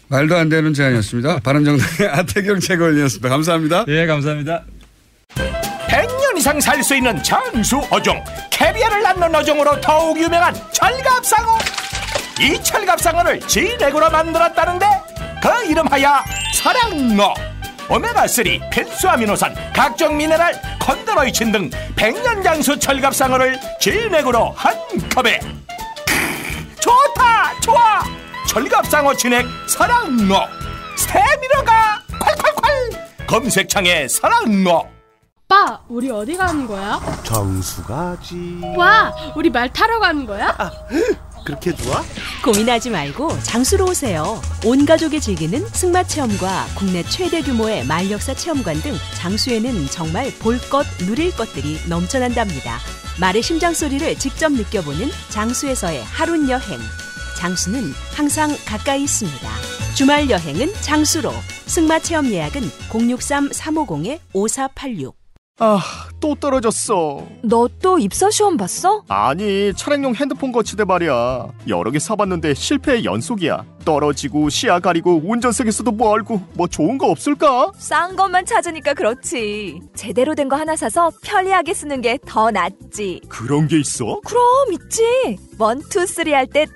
말도 안 되는 제안이었습니다. 바른정당의 하태경 최고위원이었습니다. 감사합니다. 예, 감사합니다. 100년 이상 살 수 있는 장수 어종, 캐비아를 낳는 어종으로 더욱 유명한 철갑상어. 이 철갑상어를 진액으로 만들었다는데 그 이름하여 사랑어. 오메가3, 필수 아미노산, 각종 미네랄, 콘드로이친 등 100년 장수 철갑상어를 진액으로 한 컵에. 좋다, 좋아. 철갑상어 진액 사랑어. 스테미너가 콸콸콸. 검색창에 사랑어. 오빠, 우리 어디 가는 거야? 정수 가지. 와, 우리 말 타러 가는 거야? 그렇게 좋아? 고민하지 말고 장수로 오세요. 온 가족이 즐기는 승마 체험과 국내 최대 규모의 말역사 체험관 등 장수에는 정말 볼 것, 누릴 것들이 넘쳐난답니다. 말의 심장 소리를 직접 느껴보는 장수에서의 하룬 여행. 장수는 항상 가까이 있습니다. 주말 여행은 장수로. 승마 체험 예약은 063-350-5486. 또 떨어졌어. 너 또 입사 시험 봤어? 아니, 차량용 핸드폰 거치대 말이야. 여러 개 사봤는데 실패의 연속이야. 떨어지고 시야 가리고 운전석에서도 멀고 뭐 좋은 거 없을까? 싼 것만 찾으니까 그렇지. 제대로 된 거 하나 사서 편리하게 쓰는 게 더 낫지. 그런 게 있어? 그럼 있지. 1, 2, 3 할 때 2.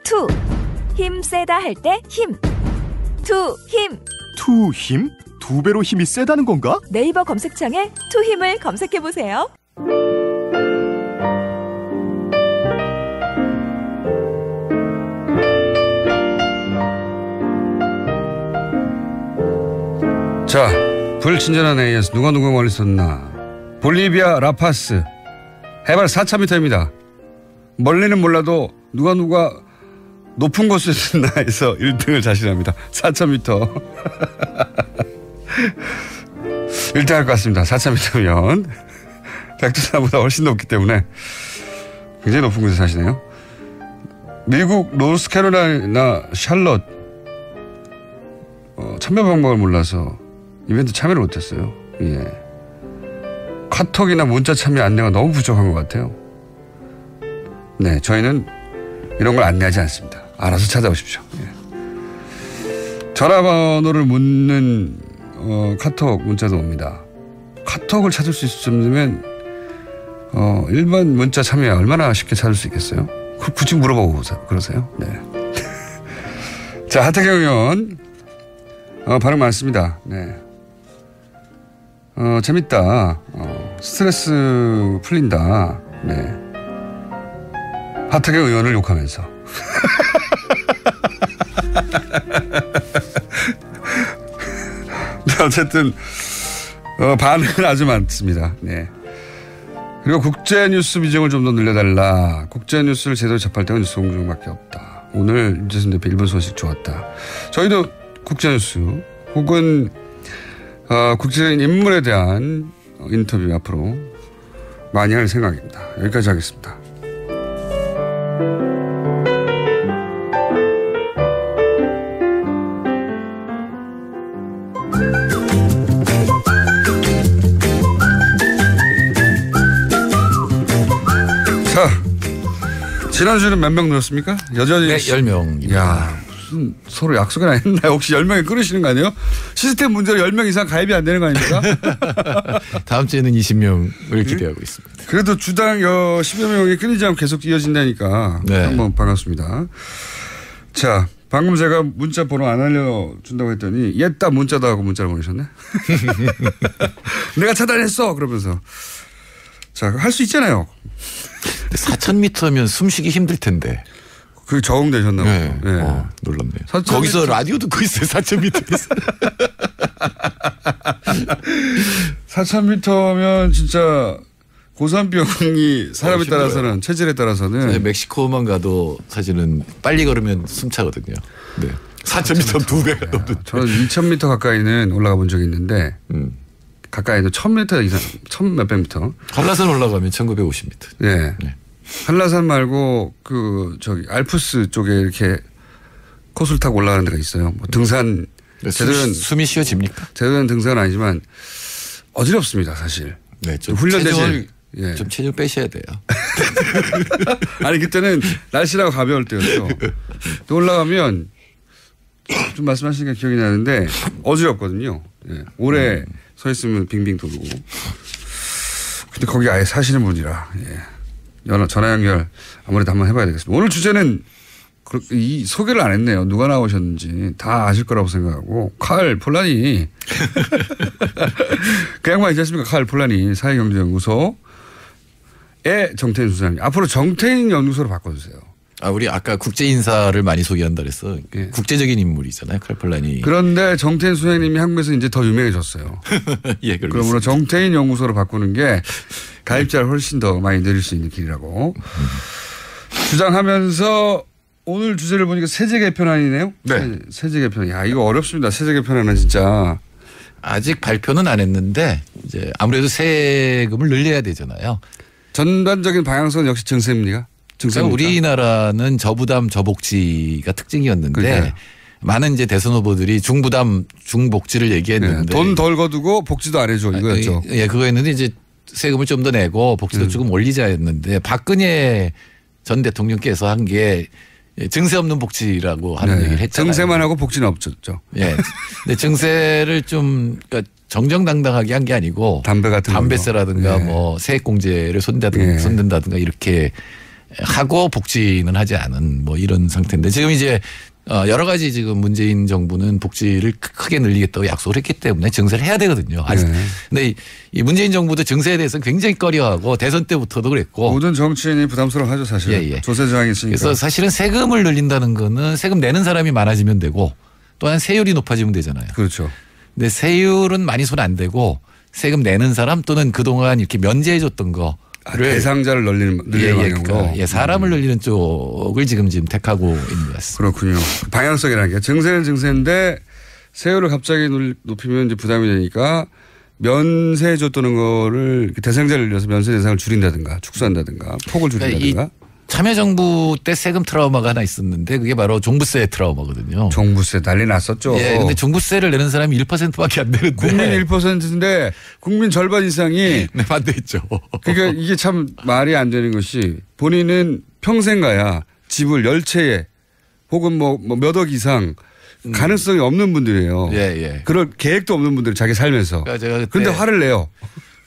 힘 세다 할 때 힘. 2 힘. 2 힘? 2배로 힘이 세다는 건가? 네이버 검색창에 2 힘을 검색해보세요. 자, 불친절한 AS 누가 멀리 섰나. 볼리비아 라파스 해발 4,000m입니다. 멀리는 몰라도 누가 높은 곳에 섰나 해서 1등을 자신합니다. 4,000m 1등 할 것 같습니다. 4,000m면 백두산보다 훨씬 높기 때문에 굉장히 높은 곳에 사시네요. 미국 노스캐롤라이나 샬럿 참여 방법을 몰라서 이벤트 참여를 못했어요. 예. 카톡이나 문자 참여 안내가 너무 부족한 것 같아요. 네, 저희는 이런 걸 안내하지 않습니다. 알아서 찾아오십시오. 예. 전화번호를 묻는 카톡 문자도 옵니다. 카톡을 찾을 수 있을 정도면 일반 문자 참여 얼마나 쉽게 찾을 수 있겠어요? 굳이 물어보고 그러세요? 네. 자, 하태경 의원 반응 많습니다. 네. 재밌다. 스트레스 풀린다. 네. 하태경 의원을 욕하면서. 네, 어쨌든 반응은 아주 많습니다. 네. 그리고 국제뉴스 비중을 좀 더 늘려달라. 국제뉴스를 제대로 접할 때가 뉴스 공중밖에 없다. 오늘 윤재순 대표 일본 소식 좋았다. 저희도 국제뉴스 혹은 국제적인 인물에 대한 인터뷰 앞으로 많이 할 생각입니다. 여기까지 하겠습니다. 자, 지난주에는 몇 명 늘었습니까? 여전히. 네, 10명. 야, 무슨 서로 약속이나 했나요? 혹시 10명이 끊으시는 거 아니에요? 시스템 문제로 10명 이상 가입이 안 되는 거 아닙니까? 다음 주에는 20명을 기대하고 있습니다. 그래도 주당 10여 명이 끊이지 않고 계속 이어진다니까. 네. 한번 반갑습니다. 자, 방금 제가 문자 번호 안 알려준다고 했더니 옛다 문자다 하고 문자를 보내셨네. 내가 차단했어 그러면서. 자, 할 수 있잖아요. 4,000m면 숨쉬기 힘들 텐데. 그 적응되셨나 봐요. 네. 네. 놀랍네요. 거기서 라디오 듣고 있어요. 4,000m에서. 4,000m면 진짜 고산병이 사람에 따라서는 체질에 따라서는. 네, 멕시코만 가도 사실은 빨리 걸으면 숨차거든요. 네. 4,000m 2배가 넘는. 저는 2,000m 가까이는 올라가 본 적이 있는데 가까이도 1,000m 이상, 1,000 몇백 미터. 한라산 올라가면 1,950m. 네. 네. 한라산 말고 알프스 쪽에 이렇게 코스를 타고 올라가는 데가 있어요. 뭐 등산. 네, 숨이 쉬어집니까? 제대로는 등산은 아니지만 어지럽습니다, 사실. 네, 좀 훈련되지. 예. 좀 체중 빼셔야 돼요. 아니 그때는 날씨라고 가벼울 때였죠. 또 올라가면 좀 말씀하시니까 기억이 나는데 어지럽거든요. 예. 오래 서 있으면 빙빙 돌고. 근데 거기 아예 사시는 분이라. 예. 전화 연결 아무래도 한번 해봐야 되겠습니다. 오늘 주제는 이 소개를 안 했네요. 누가 나오셨는지 다 아실 거라고 생각하고 칼 폴라니. 그 양반 있지 않습니까? 칼 폴라니 사회경제연구소의 정태인 수사님. 앞으로 정태인 연구소로 바꿔주세요. 우리 아까 국제 인사를 많이 소개한다 그래서 예. 국제적인 인물이잖아요. 칼 폴라니. 그런데 정태인 수사님이 한국에서 이제 더 유명해졌어요. 예, 그러므로 정태인 연구소로 바꾸는 게 가입자를 훨씬 더 많이 늘릴 수 있는 길이라고 주장하면서 오늘 주제를 보니까 세제 개편안이네요. 네. 세제 개편. 야, 이거 어렵습니다. 세제 개편안은 진짜. 아직 발표는 안 했는데 이제 아무래도 세금을 늘려야 되잖아요. 전반적인 방향성은 역시 증세입니까? 우리나라는 저부담 저복지가 특징이었는데 그러니까요. 많은 이제 대선 후보들이 중부담 중복지를 얘기했는데 네. 돈 덜 거두고 복지도 안 해줘 이거였죠. 예, 그거였는데 이제 세금을 좀 더 내고 복지도 조금 올리자 했는데 박근혜 전 대통령께서 한 게 증세 없는 복지라고 하는 얘기를 했잖아요. 증세만 하고 복지는 없었죠. 예. 근데 증세를 좀 그러니까 정정당당하게 한 게 아니고 담배세라든가 뭐 세액공제를 손댄다든가 이렇게 하고 복지는 하지 않은 뭐 이런 상태인데 지금 이제 여러 가지 지금 문재인 정부는 복지를 크게 늘리겠다고 약속을 했기 때문에 증세를 해야 되거든요. 근데 이 문재인 정부도 증세에 대해서 굉장히 꺼려하고 대선 때부터도 그랬고. 모든 정치인이 부담스러워하죠 사실은. 예. 조세 저항이 있으니까. 그래서 사실은 세금을 늘린다는 거는 세금 내는 사람이 많아지면 되고 또한 세율이 높아지면 되잖아요. 그렇죠. 근데 세율은 많이 손 안 대고 세금 내는 사람 또는 그동안 이렇게 면제해 줬던 거. 대상자를 늘리는 방향으로. 사람을 늘리는 쪽을 지금 택하고 있는 것 같습니다. 그렇군요. 방향성이라는 게 증세는 증세인데 세율을 갑자기 높이면 이제 부담이 되니까 면세 줬다는 거를 대상자를 늘려서 면세 대상을 줄인다든가 축소한다든가 폭을 줄인다든가. 참여정부 때 세금 트라우마가 하나 있었는데 그게 바로 종부세 트라우마거든요. 종부세 난리 났었죠. 예, 근데 종부세를 내는 사람이 1%밖에 안 되는데. 국민 1%인데 국민 절반 이상이. 네, 반대했죠. 그러니까 이게 참 말이 안 되는 것이 본인은 평생 가야 집을 10채에 혹은 뭐 몇 억 이상 가능성이 없는 분들이에요. 예, 예. 그럴 계획도 없는 분들 자기 살면서. 그러니까 제가 그런데 화를 내요.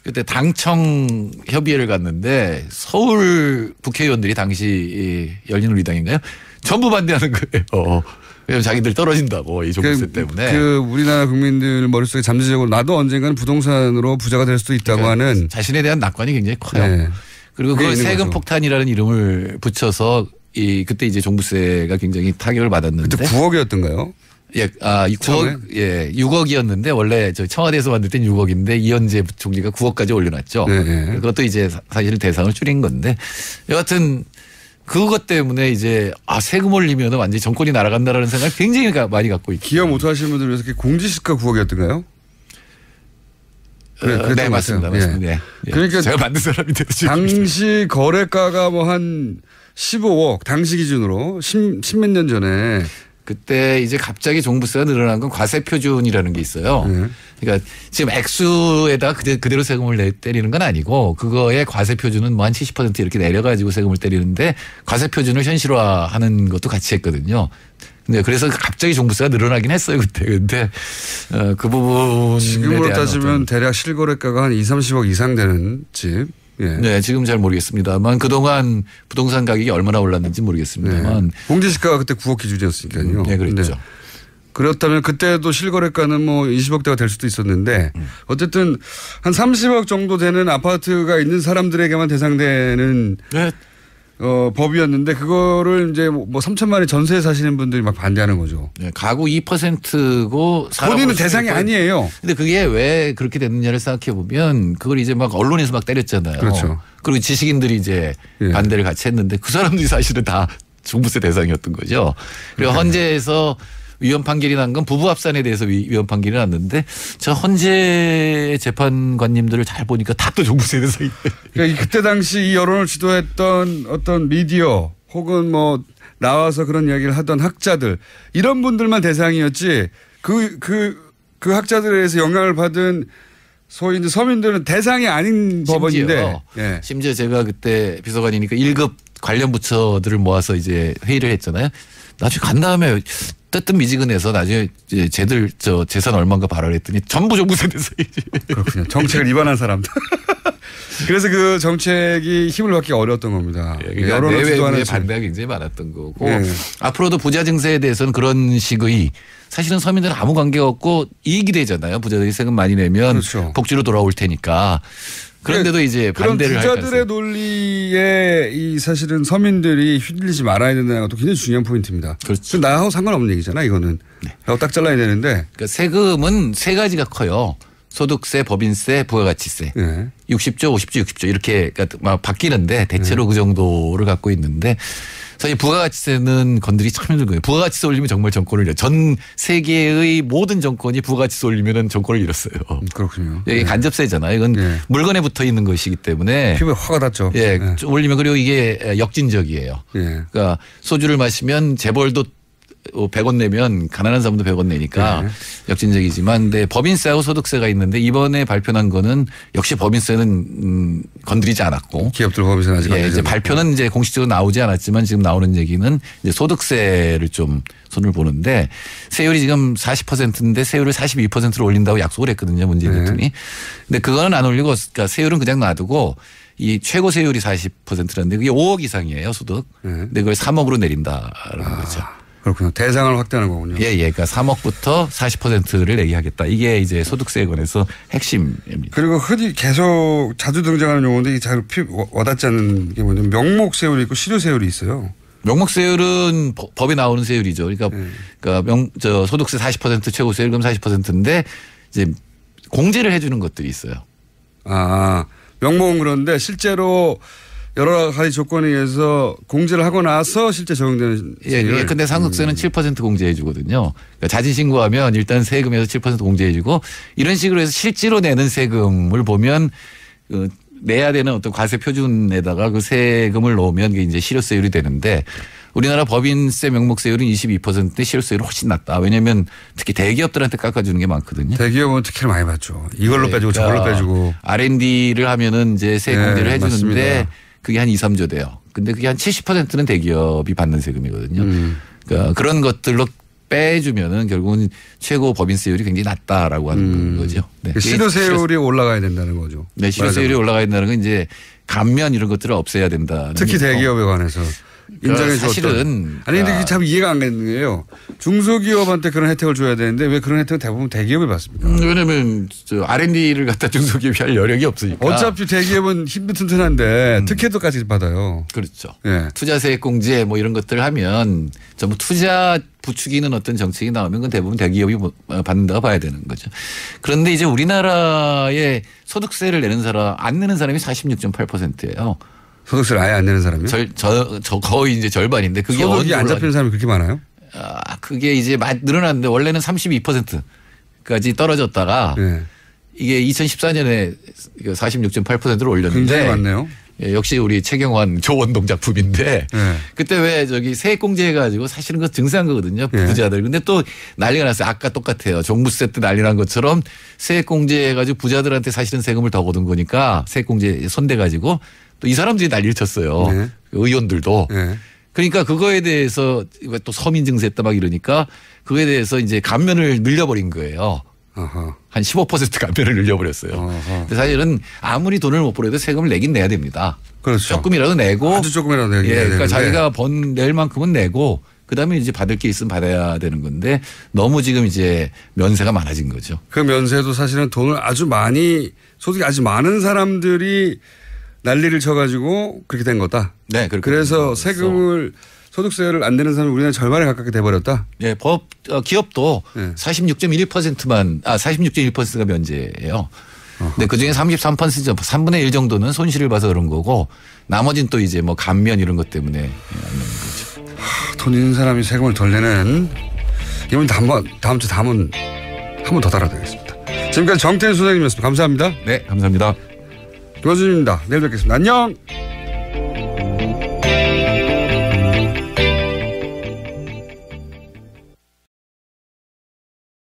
그때 당청 협의회를 갔는데 서울 국회의원들이 당시 열린우리당인가요? 전부 반대하는 거예요. 왜냐면 자기들 떨어진다고 이 종부세 때문에. 우리나라 국민들 머릿속에 잠재적으로 나도 언젠가는 부동산으로 부자가 될 수도 있다고 그러니까 하는. 자신에 대한 낙관이 굉장히 커요. 네. 그리고 그 세금 폭탄이라는 이름을 붙여서 그때 이제 종부세가 굉장히 타격을 받았는데. 그때 9억이었던가요? 예, 6억이었는데 원래 저 청와대에서 만들 땐 6억인데 이현재 총리가 9억까지 올려놨죠. 네. 그것도 이제 사실 대상을 줄인 건데 여하튼 그것 때문에 이제 세금 올리면 완전히 정권이 날아간다라는 생각을 굉장히 많이 갖고 있고. 기업 못하시는 분들 위해서 공지시가 9억이었던가요? 네, 맞습니다. 맞습니다. 예. 그러니까 제가 만든 사람인데 당시 거래가가 뭐 한 15억 당시 기준으로 10몇 년 전에. 그때 이제 갑자기 종부세가 늘어난 건 과세 표준이라는 게 있어요. 그러니까 지금 액수에다 그대로 세금을 때리는 건 아니고 그거의 과세 표준은 뭐 한 70% 이렇게 내려가지고 세금을 때리는데 과세 표준을 현실화하는 것도 같이 했거든요. 근데 그래서 갑자기 종부세가 늘어나긴 했어요 그때. 근데 그 부분에 지금으로 따지면 대략 실거래가가 한 2,30억 이상 되는 집. 예. 네, 지금 잘 모르겠습니다만 그동안 부동산 가격이 얼마나 올랐는지 모르겠습니다만. 네. 공제시가가 그때 9억 기준이었으니까요. 네, 그렇죠. 네. 그렇다면 그때도 실거래가는 뭐 20억대가 될 수도 있었는데 어쨌든 한 30억 정도 되는 아파트가 있는 사람들에게만 대상되는 네. 법이었는데 그거를 이제 뭐 3천만 원에 전세에 사시는 분들이 막 반대하는 거죠. 네, 가구 2%고 본인은 대상이 아니에요. 근데 그게 왜 그렇게 됐느냐를 생각해 보면 그걸 이제 막 언론에서 막 때렸잖아요. 그렇죠. 그리고 지식인들이 이제 반대를 같이 했는데 그 사람들이 사실은 다 종부세 대상이었던 거죠. 그리고 헌재에서 위헌 판결이 난 건 부부 합산에 대해서 위헌 판결이 났는데 저 헌재 재판관님들을 잘 보니까 다 또 종부세 대상이. 그러니까 그때 당시 이 여론을 주도했던 어떤 미디어 혹은 뭐 나와서 그런 이야기를 하던 학자들 이런 분들만 대상이었지 그 학자들에 의해서 영향을 받은 소위 이제 서민들은 대상이 아닌 법원인데. 예. 심지어 제가 그때 비서관이니까 1급 관련 부처들을 모아서 이제 회의를 했잖아요. 나중에 간 다음에 뜨뜻미지근해서 나중에 이제 쟤들 재산 얼마인가 발언했더니 전부 종부세 대상이지. 그렇군요. 정책을 위반한 사람들. 그래서 그 정책이 힘을 받기 어려웠던 겁니다. 그러니까 내외의 반대가 굉장히 많았던 거고 앞으로도 부자 증세에 대해서는 그런 식의 사실은 서민들은 아무 관계가 없고 이익이 되잖아요. 부자들이 세금 많이 내면 그렇죠. 복지로 돌아올 테니까. 그런데도 이제 반대를 할 그런 부자들의 논리에 이 사실은 서민들이 휘둘리지 말아야 된다는 것도 굉장히 중요한 포인트입니다. 그렇죠. 나하고 상관없는 얘기잖아 이거는. 나하고 딱 잘라야 되는데. 그러니까 세금은 세 가지가 커요. 소득세, 법인세, 부가가치세. 60조, 50조, 60조 이렇게 막 바뀌는데 대체로 그 정도를 갖고 있는데 사실 부가가치세는 건드리기 참 힘든 거예요. 부가가치세 올리면 정말 정권을 잃어요. 전 세계의 모든 정권이 부가가치세 올리면 정권을 잃었어요. 그렇군요. 이게 간접세잖아요. 이건 물건에 붙어 있는 것이기 때문에. 피부에 화가 났죠. 예, 올리면 그리고 이게 역진적이에요. 그러니까 소주를 마시면 재벌도 100원 내면 가난한 사람도 100원 내니까 역진적이지만 근데 법인세하고 소득세가 있는데 이번에 발표한 거는 역시 법인세는 건드리지 않았고 기업들 법인세는 아직 이제 발표는 이제 공식적으로 나오지 않았지만 지금 나오는 얘기는 이제 소득세를 좀 손을 보는데 세율이 지금 40%인데 세율을 42%로 올린다고 약속을 했거든요. 문재인 대통령이. 근데 그거는 안 올리고 그러니까 세율은 그냥 놔두고 이 최고 세율이 40%라는데 그게 5억 이상이에요 소득. 근데 그걸 3억으로 내린다라는 거죠. 그렇군요. 대상을 확대하는 거군요. 예. 그러니까 3억부터 40%를 내게 하겠다. 이게 이제 소득세에 관해서 핵심입니다. 그리고 흔히 계속 자주 등장하는 용어인데 이게 잘 와닿지 않는 게 뭐냐면 명목세율이 있고 실효세율이 있어요. 명목세율은 법에 나오는 세율이죠. 그러니까 소득세 40% 최고세율금 40%인데 이제 공제를 해주는 것들이 있어요. 명목은 그런데 실제로 여러 가지 조건에 의해서 공제를 하고 나서 실제 적용되는. 예. 근데 상속세는 7% 공제해 주거든요. 그러니까 자진 신고하면 일단 세금에서 7% 공제해 주고 이런 식으로 해서 실제로 내는 세금을 보면 내야 되는 어떤 과세 표준에다가 그 세금을 넣으면 그게 이제 실효세율이 되는데 우리나라 법인세 명목세율은 22%인데 실효세율은 훨씬 낮다. 왜냐하면 특히 대기업들한테 깎아주는 게 많거든요. 대기업은 특혜를 많이 받죠. 이걸로 빼주고 저걸로 빼주고. R&D를 하면은 이제 세 공제를 해주는데 맞습니다. 그게 한 2, 3조 돼요. 근데 그게 한 70%는 대기업이 받는 세금이거든요. 그러니까 그런 것들로 빼주면은 결국은 최고 법인세율이 굉장히 낮다라고 하는 거죠. 네. 실효세율이 올라가야 된다는 거죠. 네, 실효세율이 올라가야 된다는 건 이제 감면 이런 것들을 없애야 된다. 특히 대기업에 관해서. 인정해 사실은 아니 근데 참 이해가 안 되는 게요. 중소기업한테 그런 혜택을 줘야 되는데 왜 그런 혜택은 대부분 대기업이 받습니까? 왜냐하면 R&D를 갖다 중소기업이 할 여력이 없으니까. 어차피 대기업은 힘도 튼튼한데 특혜도까지 받아요. 그렇죠. 예. 투자세액공제 뭐 이런 것들 하면 전부 투자 부추기는 어떤 정책이 나오면 그건 대부분 대기업이 받는다고 봐야 되는 거죠. 그런데 이제 우리나라에 소득세를 내는 사람 안 내는 사람이 46.8%예요. 소득세를 아예 안 내는 사람이요? 저 거의 이제 절반인데 그게 소득이 안 잡히는 사람이 그렇게 많아요? 그게 이제 늘어났는데 원래는 32%까지 떨어졌다가 네. 이게 2014년에 46.8%로 올렸는데 굉장히 많네요. 예, 역시 우리 최경환 조원동 작품인데 네. 그때 왜 저기 세액공제 해가지고 사실은 그거 증세한 거거든요. 부자들. 근데 또 난리가 났어요. 아까 똑같아요. 종부세 때 난리 난 것처럼 세액공제 해가지고 부자들한테 사실은 세금을 더 거둔 거니까 세액공제 손대가지고 또 이 사람들이 난리를 쳤어요. 네. 의원들도. 네. 그러니까 그거에 대해서 또 서민 증세했다 막 이러니까 그거에 대해서 이제 감면을 늘려버린 거예요. 어허. 한 15% 감면을 늘려버렸어요. 근데 사실은 아무리 돈을 못 벌어도 세금을 내긴 내야 됩니다. 그렇죠. 조금이라도 내고. 아주 조금이라도 내야 그러니까 되는데. 자기가 낼 만큼은 내고 그다음에 이제 받을 게 있으면 받아야 되는 건데 너무 지금 이제 면세가 많아진 거죠. 그 면세도 사실은 돈을 아주 많이 소득이 아주 많은 사람들이 난리를 쳐가지고 그렇게 된 거다. 네, 그래서 세금을 소득세를 안 내는 사람이 우리나라 절반에 가깝게 돼버렸다. 네, 기업도 46.1%만 46.1%가 면제예요. 근데 그 중에 33% 3분의 1 정도는 손실을 봐서 그런 거고 나머지는 또 이제 뭐 감면 이런 것 때문에 안 내는 거죠. 돈 있는 사람이 세금을 덜 내는 이번 다음 주 담은 한 번 더 달아드리겠습니다. 지금까지 정태인 소장님이었습니다. 감사합니다. 네, 감사합니다. 김어준입니다. 내일 뵙겠습니다. 안녕.